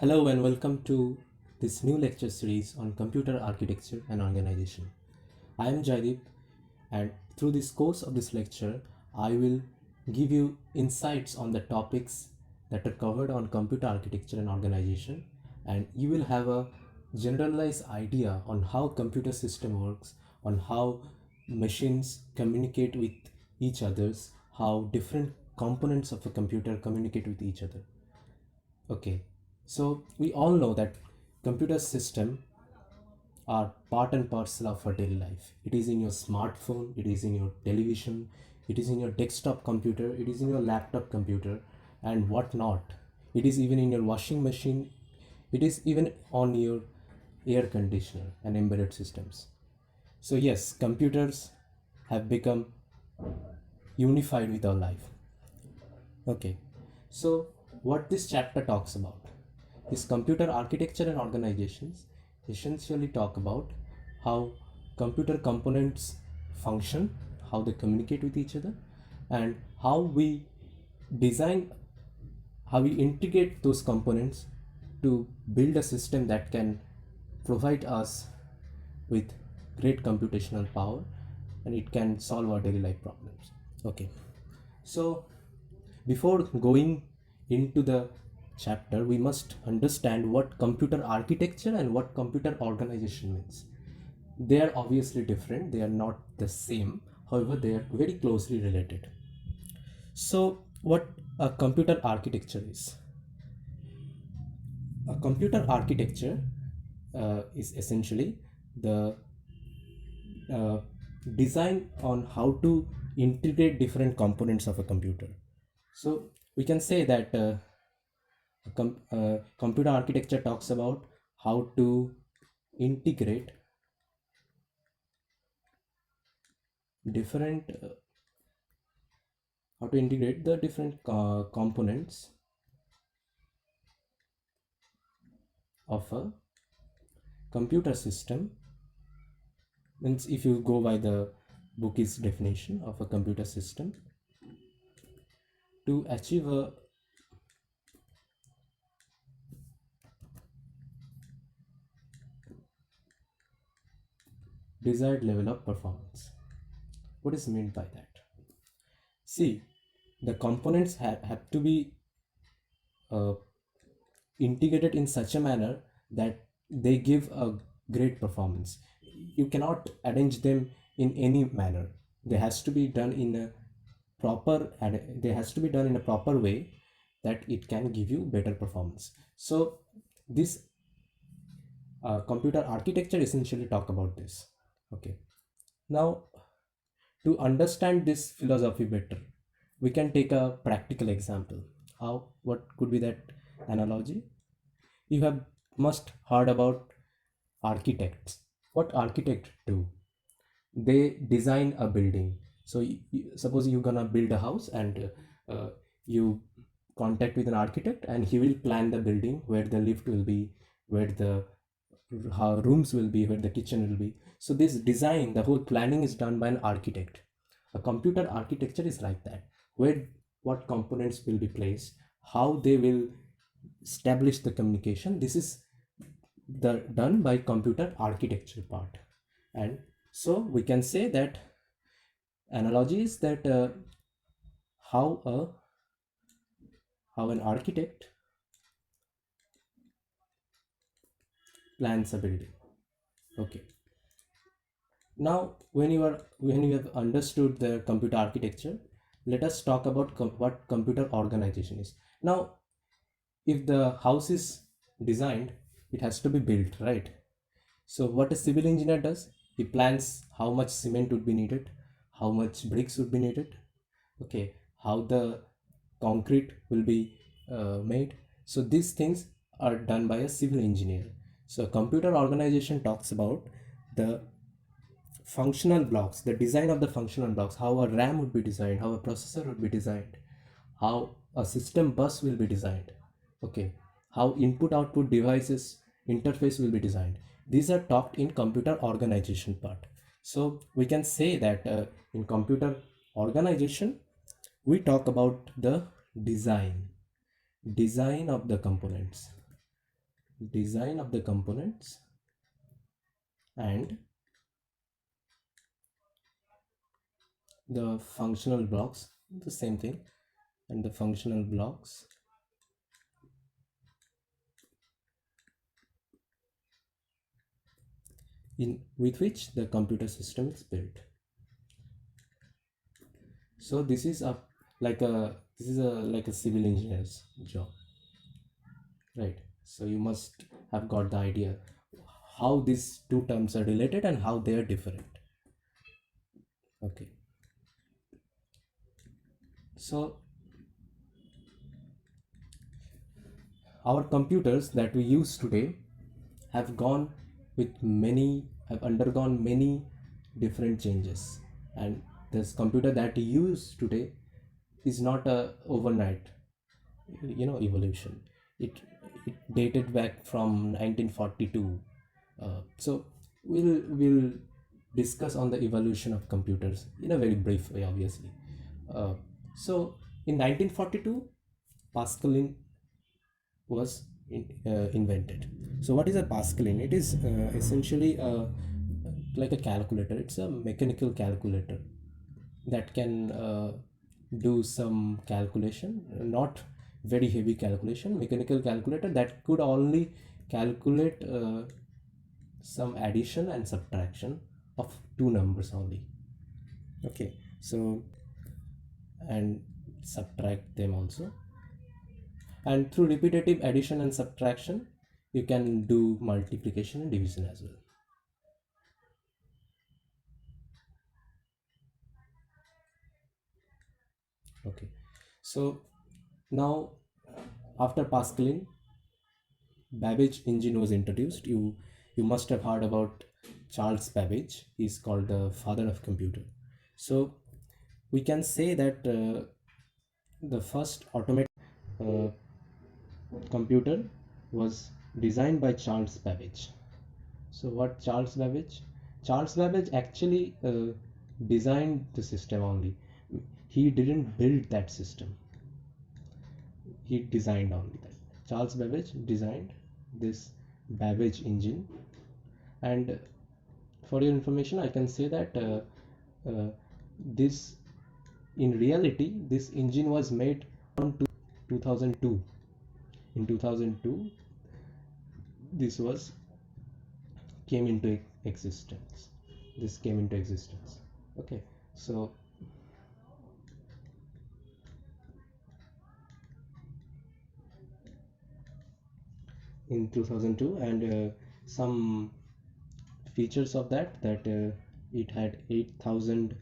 Hello and welcome to this new lecture series on computer architecture and organization. I am Jaideep, and through this course of this lecture, I will give you insights on the topics that are covered on computer architecture and organization, and you will have a generalized idea on how computer system works, on how machines communicate with each others, how different components of a computer communicate with each other. Okay, so we all know that computer system are part and parcel of our daily life. It is in your smartphone, it is in your television, it is in your desktop computer, it is in your laptop computer, and whatnot. It is even in your washing machine, it is even on your air conditioner and embedded systems. So, yes, computers have become unified with our life. Okay, so what this chapter talks about is computer architecture and organizations essentially talk about how computer components function, how they communicate with each other, and how we design, how we integrate those components to build a system that can provide us with great computational power and it can solve our daily life problems. Okay, so before going into the chapter, we must understand what computer architecture and what computer organization means. They are obviously different, they are not the same, however, they are very closely related. So, what a computer architecture is? A computer architecture is essentially the uh, design on how to integrate different components of a computer. So, we can say that computer architecture talks about how to integrate different how to integrate the different components of a computer system. Means if you go by the book's definition of a computer system, to achieve a desired level of performance. What is meant by that? See, the components have to be uh, integrated in such a manner that they give a great performance. You cannot arrange them in any manner. They has to be done in a they has to be done in a proper way that it can give you better performance. So this computer architecture essentially talk about this. Okay, now to understand this philosophy better, we can take a practical example. How, what could be that analogy? You have must heard about architects. What architects do? They design a building. So suppose you're gonna build a house and you contact with an architect and he will plan the building, where the lift will be, where the how rooms will be, where the kitchen will be. So this design, the whole planning is done by an architect. A computer architecture is like that, where what components will be placed, how they will establish the communication. This is the done by computer architecture part. And so we can say that analogy is that how a how an architect plans a building. Okay, now when you have understood the computer architecture, let us talk about what computer organization is. Now, if the house is designed, it has to be built, right? So what a civil engineer does, he plans how much cement would be needed, how much bricks would be needed, okay, how the concrete will be made. So these things are done by a civil engineer. So computer organization talks about the functional blocks, the design of the functional blocks, how a RAM would be designed, how a processor would be designed, how a system bus will be designed, okay, how input output devices interface will be designed. These are talked in computer organization part. So we can say that in computer organization, we talk about the design of the components. design of the components and the functional blocks, the same thing, and the functional blocks in with which the computer system is built. So this is a like a civil engineer's job, right? So you must have got the idea how these two terms are related and how they are different. Okay, so our computers that we use today have gone with many have undergone many different changes, and this computer that we use today is not a overnight evolution. It dated back from 1942. So we'll discuss on the evolution of computers in a very brief way, obviously. So in 1942, Pascaline was invented. So what is a Pascaline? It is essentially like a calculator. It's a mechanical calculator that can do some calculation, not very heavy calculation, mechanical calculator that could only calculate some addition and subtraction of two numbers only. Okay, so and subtract them also, and through repetitive addition and subtraction you can do multiplication and division as well. Okay, so now after Pascaline, Babbage engine was introduced. You must have heard about Charles Babbage. He's called the father of computer. So we can say that the first automated uh, computer was designed by Charles Babbage. So what Charles Babbage? Charles Babbage actually designed the system only. He didn't build that system. He designed only that. Charles Babbage designed this Babbage engine, and for your information, I can say that this in reality this engine was made on 2002. In 2002, this was came into existence. This came into existence. Okay, so in 2002, and some features of that it had 8,000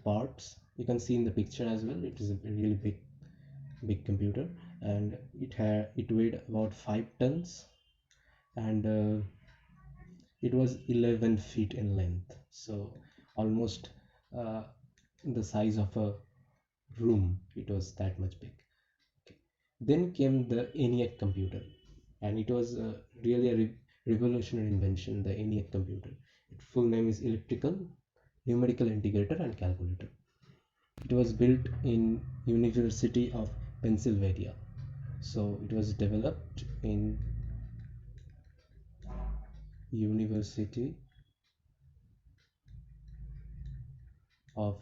parts. You can see in the picture as well. It is a really big computer, and it weighed about 5 tons, and it was 11 feet in length, so almost uh, the size of a room. It was that much big. Okay. Then came the ENIAC computer, and it was really a revolutionary invention, the ENIAC computer. Its full name is Electrical Numerical Integrator and Calculator. It was built in University of Pennsylvania. So it was developed in University of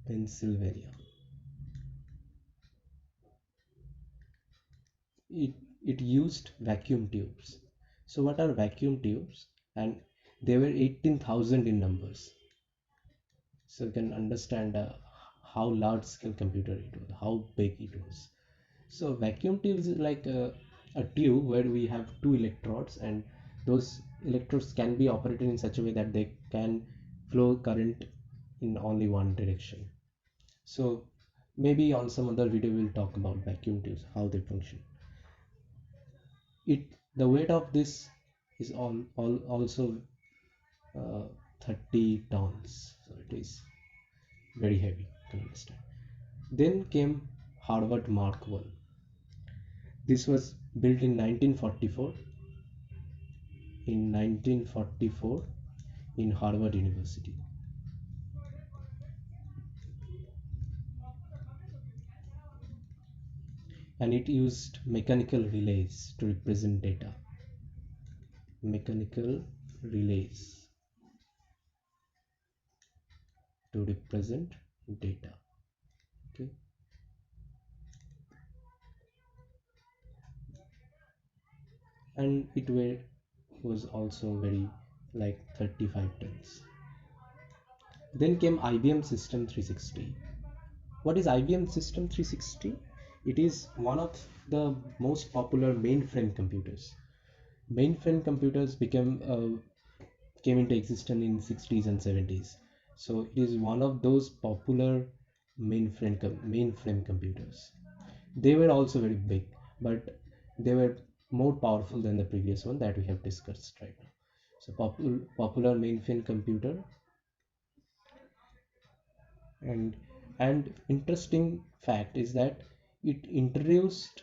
Pennsylvania. It it used vacuum tubes. So what are vacuum tubes? And they were 18,000 in numbers. So you can understand how large scale computer it was, how big it was. So vacuum tubes is like a tube where we have two electrodes, and those electrodes can be operated in such a way that they can flow current in only one direction. So maybe on some other video we'll talk about vacuum tubes, how they function. It the weight of this is all also uh, 30 tons, so it is very heavy, you can understand. Then came Harvard Mark 1. This was built in 1944 in Harvard University. and it used mechanical relays to represent data. Mechanical relays to represent data. Okay. And it was also very like 35 tons. Then came IBM System 360. What is IBM System 360? It is one of the most popular mainframe computers. Mainframe computers came into existence in 60s and 70s. So it is one of those popular mainframe computers. They were also very big, but they were more powerful than the previous one that we have discussed right now. So popular mainframe computer. And interesting fact is that it introduced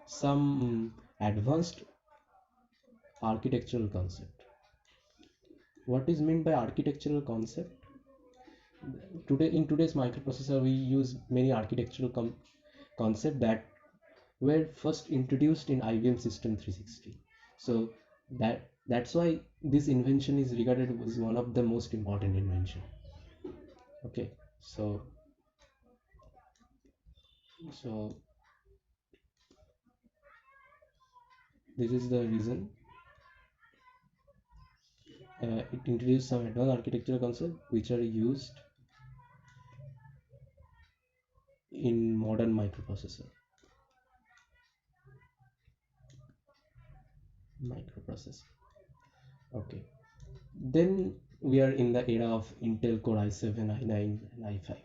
some advanced architectural concept. What is meant by architectural concept? In today's microprocessor, we use many architectural concept that were first introduced in IBM System 360. So that's why this invention is regarded as one of the most important invention. Okay, so this is the reason it introduced some advanced architectural concepts which are used in modern microprocessor. Okay, then we are in the era of Intel Core i7, i9, and i5.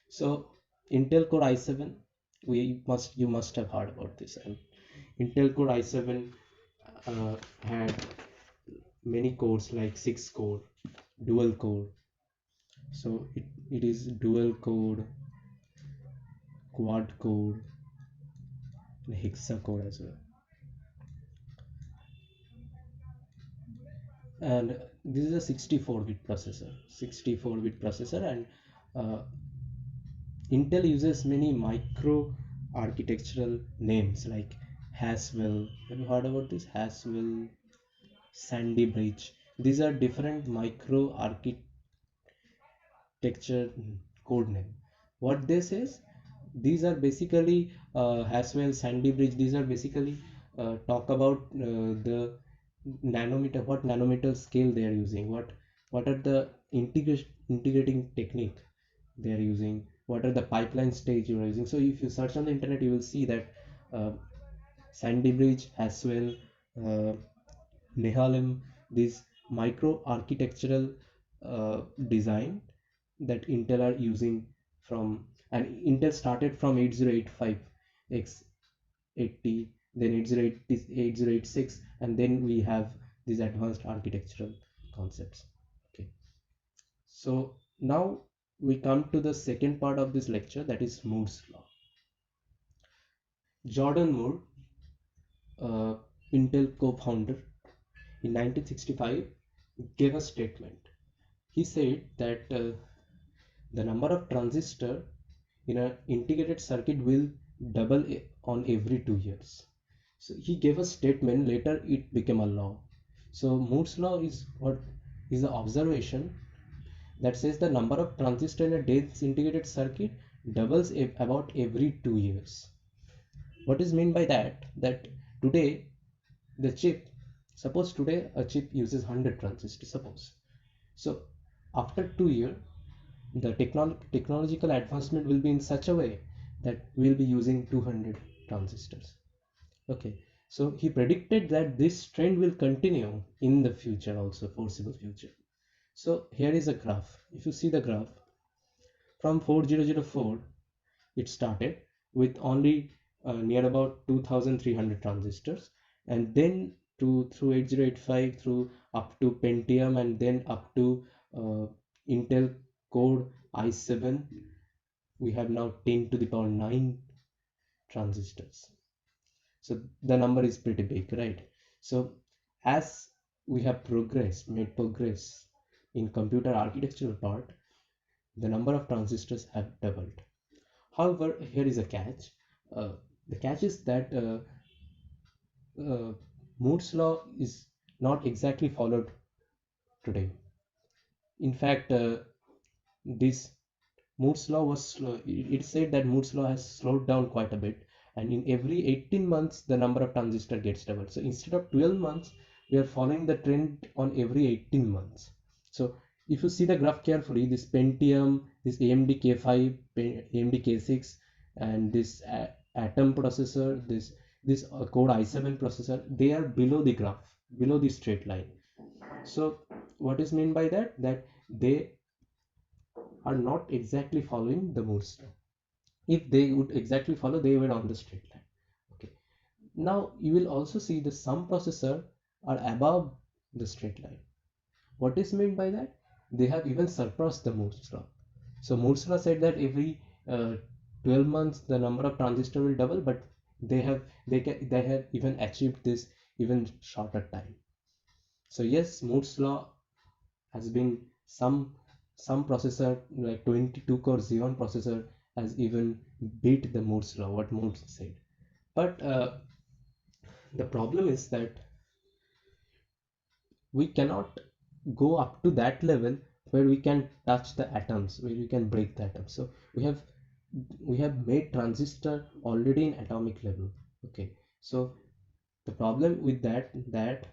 So Intel Core i7, you must have heard about this. And Intel Core i7 had many cores like 6 core, dual core. So it is dual core, quad core, and hexa core as well. And this is a 64-bit processor, and uh, Intel uses many micro architectural names like Haswell. Have you heard about this? Haswell, Sandy Bridge. These are different micro architecture code name. What this is, these are basically Haswell, Sandy Bridge. These are basically talk about the nanometer, what nanometer scale they are using, what are the integrating technique they are using, what are the pipeline stage you are using. So if you search on the internet, you will see that uh, Sandy Bridge, Haswell, uh, Nehalem, these micro architectural design that Intel are using from, and Intel started from 8085 x80, then 8086, and then we have these advanced architectural concepts. Okay, so now we come to the second part of this lecture, that is Moore's law. Jordan Moore, Intel co-founder, in 1965 gave a statement. He said that the number of transistors in an integrated circuit will double on every 2 years. So he gave a statement, later it became a law. So Moore's law is what is the observation that says the number of transistors in a dense integrated circuit doubles about every 2 years. What is meant by that? That today the chip, suppose today a chip uses 100 transistors, suppose. So after 2 years, the technological advancement will be in such a way that we'll be using 200 transistors. Okay, so he predicted that this trend will continue in the future also, foreseeable future. So here is a graph. If you see the graph, from 4004 it started with only near about 2300 transistors, and then through 8085, through up to Pentium, and then up to Intel Core i7, we have now 10 to the power 9 transistors. So the number is pretty big, right? So as we have made progress in computer architectural part, the number of transistors have doubled. However, here is a catch. uh, the catch is that Moore's law is not exactly followed today. In fact, this Moore's law was it said that Moore's law has slowed down quite a bit, and in every 18 months the number of transistor gets doubled. So instead of 12 months, we are following the trend on every 18 months. So if you see the graph carefully, this Pentium, this AMD K5, AMD K6, and this Atom processor, this Core i7 processor, they are below the graph, below the straight line. So what is meant by that? That they are not exactly following the Moore's law. If they would exactly follow, they were on the straight line. Okay. Now you will also see the some processor are above the straight line. What is meant by that? They have even surpassed the Moore's law. So Moore's law said that every 12 months the number of transistor will double, but they have even achieved this even shorter time. So yes, Moore's law has been some processor like 22 core Xeon processor has even beat the Moore's law, what Moore's said. But the problem is that we cannot go up to that level where we can touch the atoms, where we can break the atoms. So we have made transistor already in atomic level. Okay, so the problem with that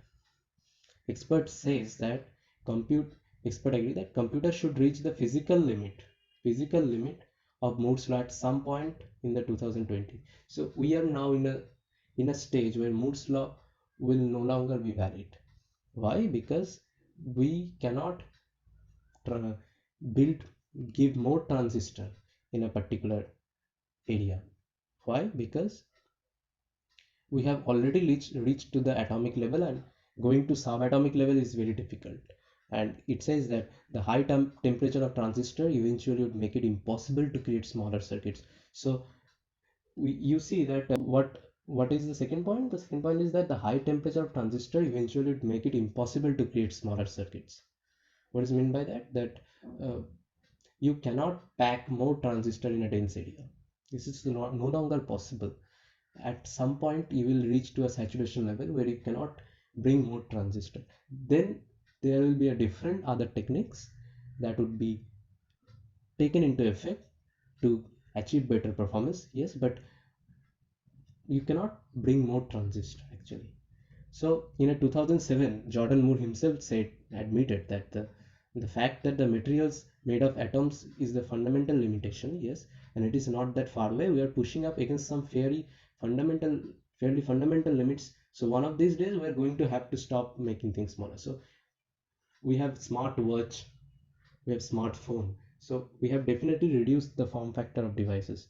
expert says that compute expert agree that computer should reach the physical limit of Moore's law at some point in the 2020. So we are now in a stage where Moore's law will no longer be valid. Why? Because we cannot build give more transistor in a particular area. Why? Because we have already reached to the atomic level, and going to subatomic level is very difficult. And it says that the high temperature of transistor eventually would make it impossible to create smaller circuits. So you see that what is the second point? The second point is that the high temperature of transistor eventually would make it impossible to create smaller circuits. What is meant by that? That uh, you cannot pack more transistor in a dense area. This is no longer possible. At some point you will reach to a saturation level where you cannot bring more transistor. Then there will be a different other techniques that would be taken into effect to achieve better performance. Yes, but you cannot bring more transistor actually. So in a 2007, Jordan Moore himself admitted that the fact that the materials made of atoms is the fundamental limitation. Yes, and it is not that far away. We are pushing up against some fundamental, fairly fundamental limits. So one of these days we are going to have to stop making things smaller. So we have smart watch, we have smartphone. So we have definitely reduced the form factor of devices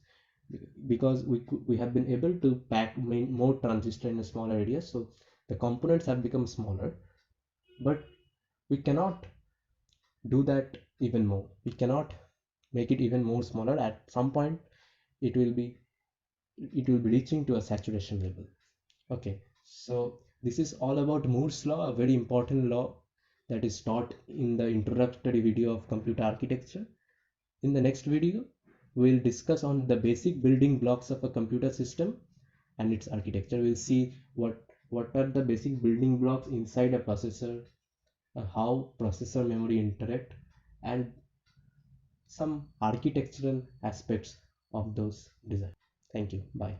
because we have been able to pack more transistor in a smaller area. So the components have become smaller, but we cannot do that even more. We cannot make it even more smaller. At some point it will be reaching to a saturation level. Okay, so this is all about Moore's law, a very important law that is taught in the introductory video of computer architecture. In the next video, we'll discuss on the basic building blocks of a computer system and its architecture. We'll see what are the basic building blocks inside a processor, how processor memory interact, and some architectural aspects of those design. Thank you. Bye.